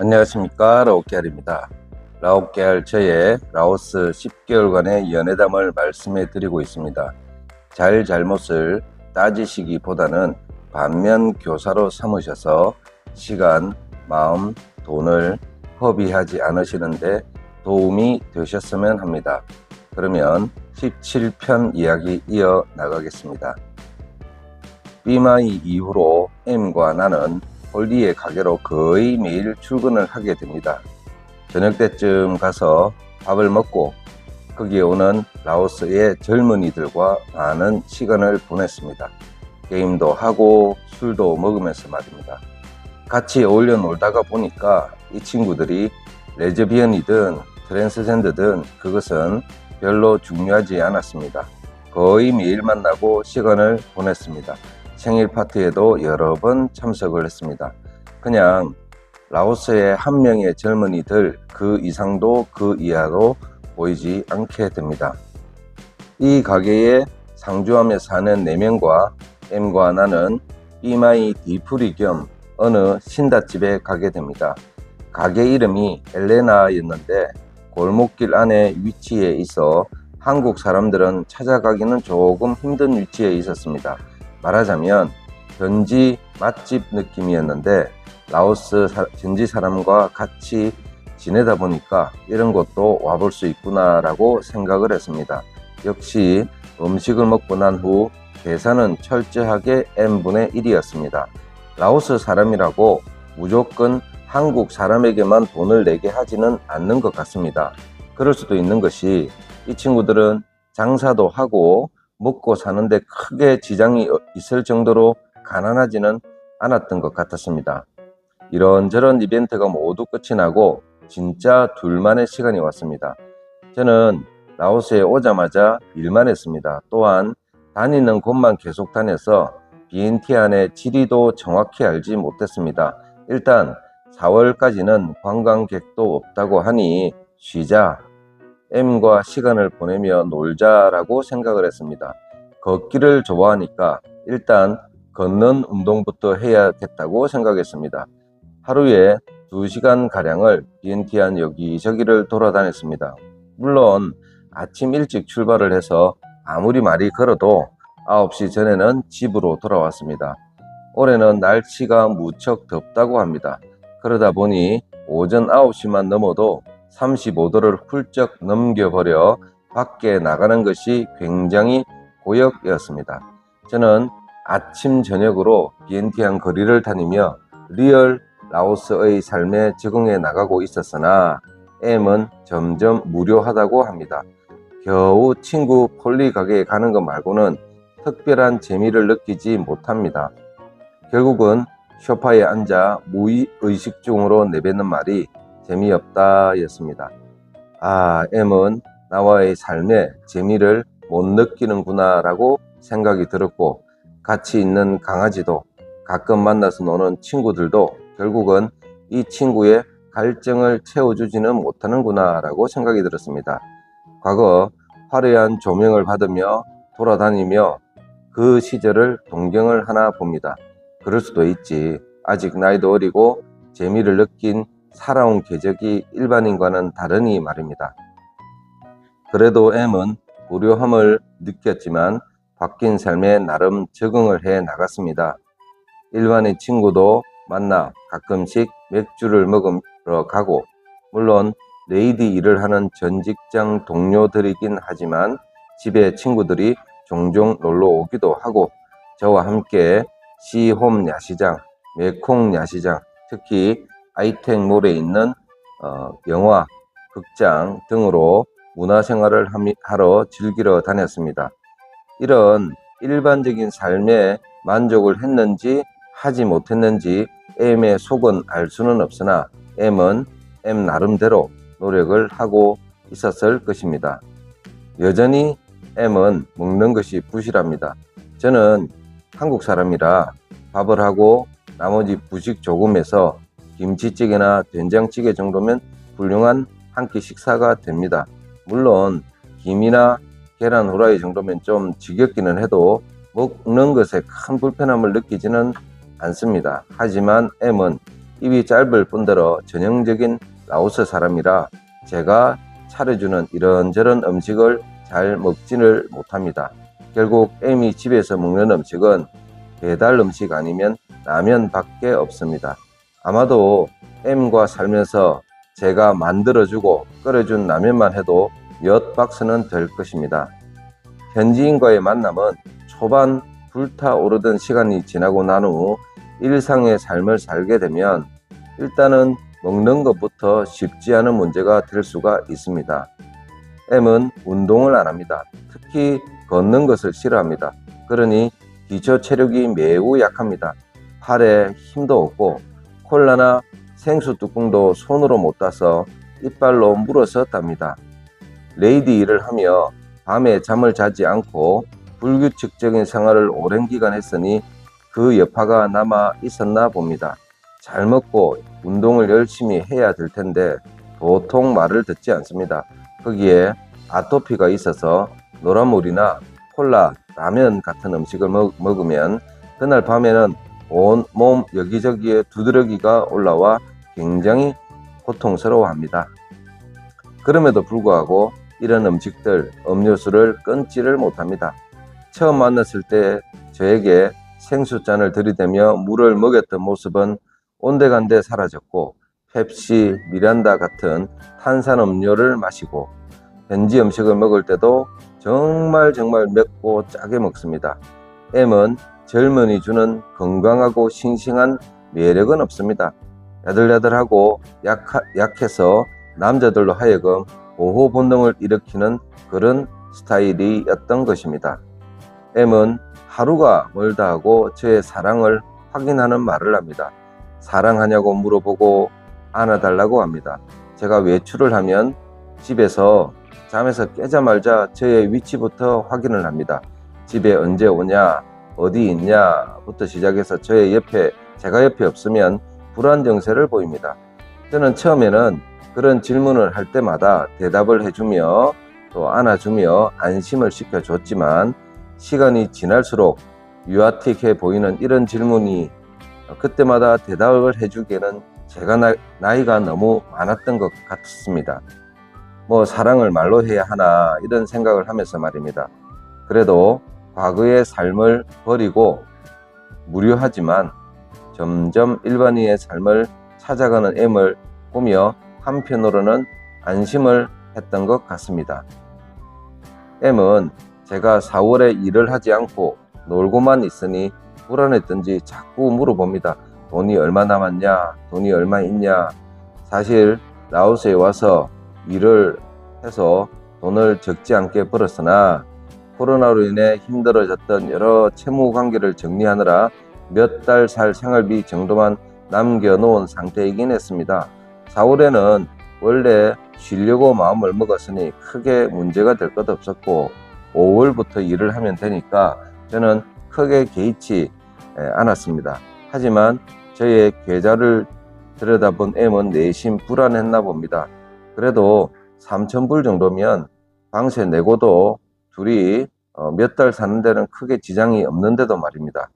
안녕하십니까, 라오케알입니다. 라오케알 저의 라오스 10개월간의 연애담을 말씀해 드리고 있습니다. 잘못을 따지시기보다는 반면 교사로 삼으셔서 시간, 마음, 돈을 허비하지 않으시는데 도움이 되셨으면 합니다. 그러면 17편 이야기 이어 나가겠습니다. 삐마이 이후로 M과 나는 홀리의 가게로 거의 매일 출근을 하게 됩니다. 저녁 때쯤 가서 밥을 먹고 거기에 오는 라오스의 젊은이들과 많은 시간을 보냈습니다. 게임도 하고 술도 먹으면서 말입니다. 같이 어울려 놀다가 보니까 이 친구들이 레즈비언이든 트랜스젠더든 그것은 별로 중요하지 않았습니다. 거의 매일 만나고 시간을 보냈습니다. 생일 파티에도 여러 번 참석을 했습니다. 그냥 라오스의 한 명의 젊은이들 그 이상도 그 이하도 보이지 않게 됩니다. 이 가게에 상주하며 사는 4명과 M과 나는 삐마이 디프리 겸 어느 신닷집에 가게 됩니다. 가게 이름이 엘레나였는데 골목길 안에 위치해 있어 한국 사람들은 찾아가기는 조금 힘든 위치에 있었습니다. 말하자면 현지 맛집 느낌이었는데 라오스 현지 사람과 같이 지내다 보니까 이런 곳도 와볼 수 있구나 라고 생각을 했습니다. 역시 음식을 먹고 난 후 계산은 철저하게 N분의 1이었습니다. 라오스 사람이라고 무조건 한국 사람에게만 돈을 내게 하지는 않는 것 같습니다. 그럴 수도 있는 것이 이 친구들은 장사도 하고 먹고 사는데 크게 지장이 있을 정도로 가난하지는 않았던 것 같았습니다. 이런저런 이벤트가 모두 끝이 나고 진짜 둘만의 시간이 왔습니다. 저는 라오스에 오자마자 일만 했습니다. 또한 다니는 곳만 계속 다녀서 비엔티안의 지리도 정확히 알지 못했습니다. 일단 4월까지는 관광객도 없다고 하니 쉬자, M과 시간을 보내며 놀자라고 생각을 했습니다. 걷기를 좋아하니까 일단 걷는 운동부터 해야겠다고 생각했습니다. 하루에 2시간가량을 비엔티안 여기저기를 돌아다녔습니다. 물론 아침 일찍 출발을 해서 아무리 많이 걸어도 9시 전에는 집으로 돌아왔습니다. 올해는 날씨가 무척 덥다고 합니다. 그러다 보니 오전 9시만 넘어도 35도를 훌쩍 넘겨버려 밖에 나가는 것이 굉장히 고역이었습니다. 저는 아침 저녁으로 비엔티안 거리를 다니며 리얼 라오스의 삶에 적응해 나가고 있었으나 M은 점점 무료하다고 합니다. 겨우 친구 폴리 가게에 가는 것 말고는 특별한 재미를 느끼지 못합니다. 결국은 소파에 앉아 무의식 중으로 내뱉는 말이 재미없다 였습니다. M은 나와의 삶에 재미를 못 느끼는구나 라고 생각이 들었고 같이 있는 강아지도 가끔 만나서 노는 친구들도 결국은 이 친구의 갈증을 채워주지는 못하는구나 라고 생각이 들었습니다. 과거 화려한 조명을 받으며 돌아다니며 그 시절을 동경을 하나 봅니다. 그럴 수도 있지. 아직 나이도 어리고 재미를 느낀 살아온 궤적이 일반인과는 다르니 말입니다. 그래도 M은 무료함을 느꼈지만 바뀐 삶에 나름 적응을 해 나갔습니다. 일반인 친구도 만나 가끔씩 맥주를 먹으러 가고 물론 레이디 일을 하는 전 직장 동료들이긴 하지만 집에 친구들이 종종 놀러 오기도 하고 저와 함께 시홈 야시장, 메콩 야시장, 특히 아이텍몰에 있는 영화, 극장 등으로 문화생활을 하러 즐기러 다녔습니다. 이런 일반적인 삶에 만족을 했는지 하지 못했는지 M의 속은 알 수는 없으나 M은 M 나름대로 노력을 하고 있었을 것입니다. 여전히 M은 먹는 것이 부실합니다. 저는 한국 사람이라 밥을 하고 나머지 부식 조금 해서 김치찌개나 된장찌개 정도면 훌륭한 한 끼 식사가 됩니다. 물론 김이나 계란 후라이 정도면 좀 지겹기는 해도 먹는 것에 큰 불편함을 느끼지는 않습니다. 하지만 M은 입이 짧을 뿐더러 전형적인 라오스 사람이라 제가 차려주는 이런저런 음식을 잘 먹지를 못합니다. 결국 M이 집에서 먹는 음식은 배달 음식 아니면 라면밖에 없습니다. 아마도 M과 살면서 제가 만들어주고 끓여준 라면만 해도 몇 박스는 될 것입니다. 현지인과의 만남은 초반 불타오르던 시간이 지나고 난 후 일상의 삶을 살게 되면 일단은 먹는 것부터 쉽지 않은 문제가 될 수가 있습니다. M은 운동을 안 합니다. 특히 걷는 것을 싫어합니다. 그러니 기초 체력이 매우 약합니다. 팔에 힘도 없고 콜라나 생수 뚜껑도 손으로 못 따서 이빨로 물어썼답니다. 레이디 일을 하며 밤에 잠을 자지 않고 불규칙적인 생활을 오랜 기간 했으니 그 여파가 남아 있었나 봅니다. 잘 먹고 운동을 열심히 해야 될 텐데 도통 말을 듣지 않습니다. 거기에 아토피가 있어서 노란물이나 콜라, 라면 같은 음식을 먹으면 그날 밤에는 온몸 여기저기에 두드러기가 올라와 굉장히 고통스러워합니다. 그럼에도 불구하고 이런 음식들, 음료수를 끊지를 못합니다. 처음 만났을 때 저에게 생수잔을 들이대며 물을 먹였던 모습은 온데간데 사라졌고 펩시, 미란다 같은 탄산음료를 마시고 현지 음식을 먹을 때도 정말 맵고 짜게 먹습니다. M은 젊은이 주는 건강하고 싱싱한 매력은 없습니다. 야들야들하고 약해서 남자들로 하여금 보호 본능을 일으키는 그런 스타일이었던 것입니다. M은 하루가 멀다 하고 저의 사랑을 확인하는 말을 합니다. 사랑하냐고 물어보고 안아달라고 합니다. 제가 외출을 하면 집에서 잠에서 깨자마자 저의 위치부터 확인을 합니다. 집에 언제 오냐, 어디 있냐부터 시작해서 제가 옆에 없으면 불안 증세를 보입니다. 저는 처음에는 그런 질문을 할 때마다 대답을 해주며 또 안아주며 안심을 시켜줬지만 시간이 지날수록 유아틱해 보이는 이런 질문이 그때마다 대답을 해주기에는 제가 나이가 너무 많았던 것 같습니다. 사랑을 말로 해야 하나 이런 생각을 하면서 말입니다. 그래도 과거의 삶을 버리고 무료하지만 점점 일반인의 삶을 찾아가는 M을 보며 한편으로는 안심을 했던 것 같습니다. M은 제가 4월에 일을 하지 않고 놀고만 있으니 불안했던지 자꾸 물어봅니다. 돈이 얼마 남았냐? 돈이 얼마 있냐? 사실 라오스에 와서 일을 해서 돈을 적지 않게 벌었으나 코로나로 인해 힘들어졌던 여러 채무 관계를 정리하느라 몇 달 살 생활비 정도만 남겨놓은 상태이긴 했습니다. 4월에는 원래 쉬려고 마음을 먹었으니 크게 문제가 될 것 없었고 5월부터 일을 하면 되니까 저는 크게 개의치 않았습니다. 하지만 저의 계좌를 들여다본 M은 내심 불안했나 봅니다. 그래도 3,000불 정도면 방세 내고도 둘이 몇 달 사는 데는 크게 지장이 없는데도 말입니다.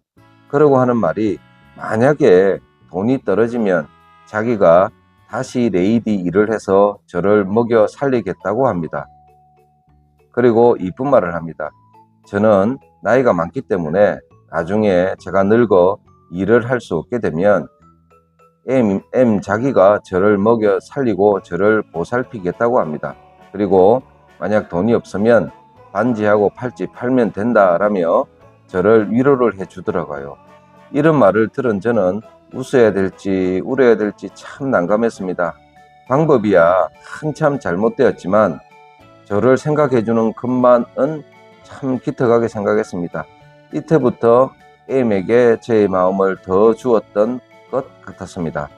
그러고 하는 말이 만약에 돈이 떨어지면 자기가 다시 레이디 일을 해서 저를 먹여 살리겠다고 합니다. 그리고 이쁜 말을 합니다. 저는 나이가 많기 때문에 나중에 제가 늙어 일을 할 수 없게 되면 M 자기가 저를 먹여 살리고 저를 보살피겠다고 합니다. 그리고 만약 돈이 없으면 반지하고 팔찌 팔면 된다라며 저를 위로를 해주더라고요. 이런 말을 들은 저는 웃어야 될지 울어야 될지 참 난감했습니다. 방법이야 한참 잘못되었지만 저를 생각해주는 것만은 참 기특하게 생각했습니다. 이때부터 M에게 제 마음을 더 주었던 것 같았습니다.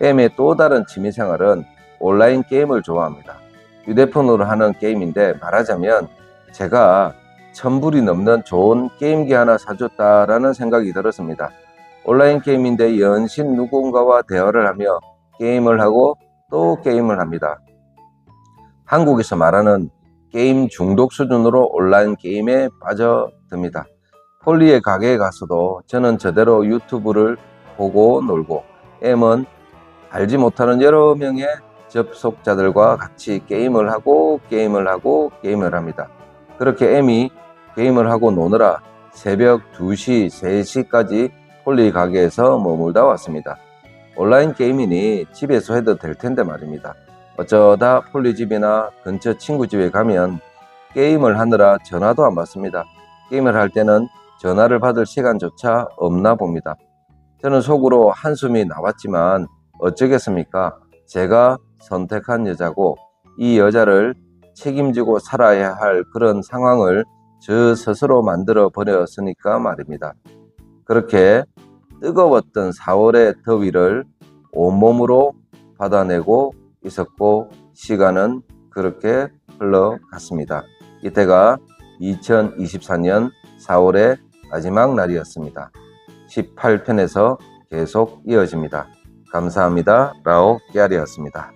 M의 또 다른 취미생활은 온라인 게임을 좋아합니다. 휴대폰으로 하는 게임인데 말하자면 제가 1,000불이 넘는 좋은 게임기 하나 사줬다라는 생각이 들었습니다. 온라인 게임인데 연신 누군가와 대화를 하며 게임을 하고 또 게임을 합니다. 한국에서 말하는 게임 중독 수준으로 온라인 게임에 빠져듭니다. 폴리의 가게에 가서도 저는 저대로 유튜브를 보고 놀고 M은 알지 못하는 여러 명의 접속자들과 같이 게임을 하고 합니다. 그렇게 M이 게임을 하고 노느라 새벽 2시, 3시까지 폴리 가게에서 머물다 왔습니다. 온라인 게임이니 집에서 해도 될 텐데 말입니다. 어쩌다 폴리 집이나 근처 친구 집에 가면 게임을 하느라 전화도 안 받습니다. 게임을 할 때는 전화를 받을 시간조차 없나 봅니다. 저는 속으로 한숨이 나왔지만 어쩌겠습니까? 제가 선택한 여자고 이 여자를 책임지고 살아야 할 그런 상황을 저 스스로 만들어 버렸으니까 말입니다. 그렇게 뜨거웠던 4월의 더위를 온몸으로 받아내고 있었고 시간은 그렇게 흘러갔습니다. 이때가 2024년 4월의 마지막 날이었습니다. 18편에서 계속 이어집니다. 감사합니다. 라오 깨알이었습니다.